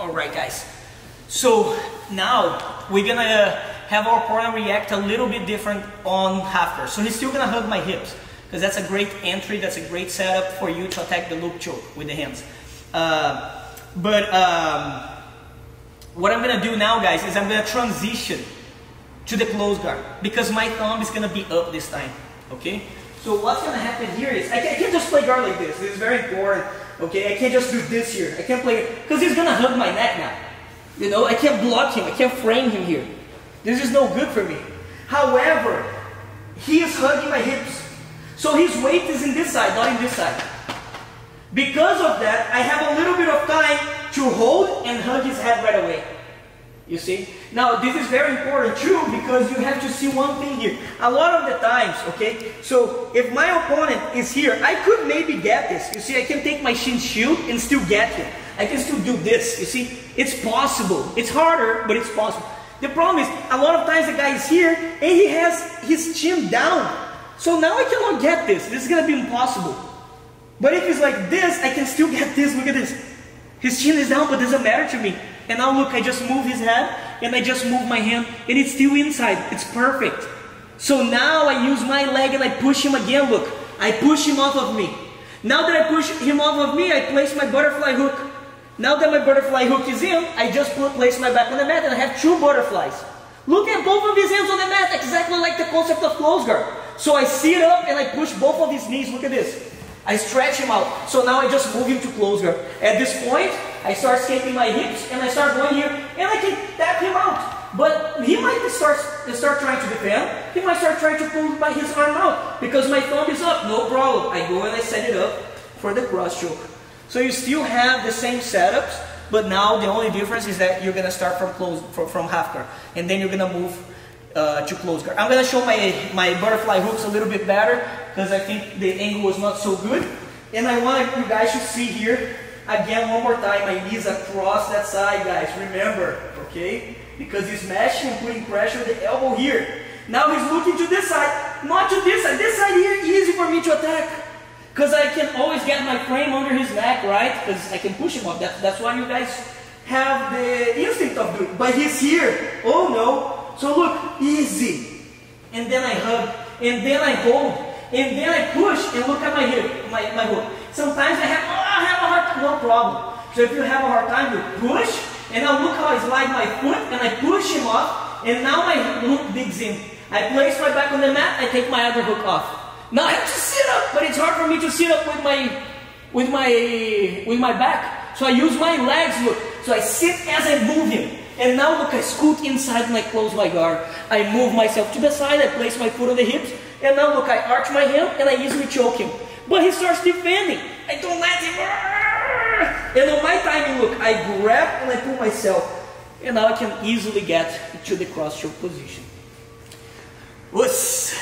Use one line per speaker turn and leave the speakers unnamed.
Alright guys, so now we're gonna have our opponent react a little bit different on half guard. So he's still gonna hug my hips, because that's a great entry, that's a great setup for you to attack the loop choke with the hands. What I'm gonna do now, guys, is I'm gonna transition to the close guard, because my thumb is gonna be up this time, okay? So what's gonna happen here is, I can't just play guard like this. This is very important, okay? I can't just do this here. I can't play, because he's gonna hug my neck now. You know, I can't block him, I can't frame him here. This is no good for me. However, he is hugging my hips. So his weight is in this side, not in this side. Because of that, I have a little bit of time to hold and hug his head right away. You see? Now, this is very important too, because you have to see one thing here. A lot of the times, okay? So, if my opponent is here, I could maybe get this. You see, I can take my shin shield and still get him. I can still do this, you see? It's possible. It's harder, but it's possible. The problem is, a lot of times the guy is here, and he has his chin down. So now I cannot get this. This is going to be impossible. But if it's like this, I can still get this. Look at this. His chin is down, but it doesn't matter to me. And now look, I just move his head, and I just move my hand, and it's still inside. It's perfect. So now I use my leg and I push him again, look. I push him off of me. Now that I push him off of me, I place my butterfly hook. Now that my butterfly hook is in, I just place my back on the mat, and I have two butterflies. Look at both of his hands on the mat, exactly like the concept of close guard. So I sit up and I push both of his knees, look at this. I stretch him out. So now I just move him to close guard. At this point, I start escaping my hips and I start going here and I can tap him out. But he might start trying to defend. He might start trying to pull by his arm out because my thumb is up. No problem. I go and I set it up for the cross choke. So you still have the same setups, but now the only difference is that you're going to start from half guard. And then you're going to move to close guard. I'm going to show my butterfly hooks a little bit better because I think the angle was not so good. And I want you guys to see here, again, one more time, my knees across that side, guys. Remember, okay? Because he's mashing and putting pressure on the elbow here. Now he's looking to this side, not to this side. This side here, easy for me to attack. Because I can always get my frame under his neck, right? Because I can push him up. That's why you guys have the instinct of doing it. But he's here. Oh no. So look, easy. And then I hug. And then I hold. And then I push. And look at my hip, my hook. Sometimes I have a hard time. No problem. So if you have a hard time, you push. And now look how I slide my foot. And I push him off. And now my hook digs in. I place my back on the mat. I take my other hook off. Now I have to sit up, but it's hard for me to sit up with my back. So I use my legs, look. So I sit as I move him. And now look, I scoot inside and I close my guard. I move myself to the side, I place my foot on the hips. And now look, I arch my hand and I easily choke him. But he starts defending. I don't let him. And on my timing, look, I grab and I pull myself. And now I can easily get to the cross choke position. Whoosh.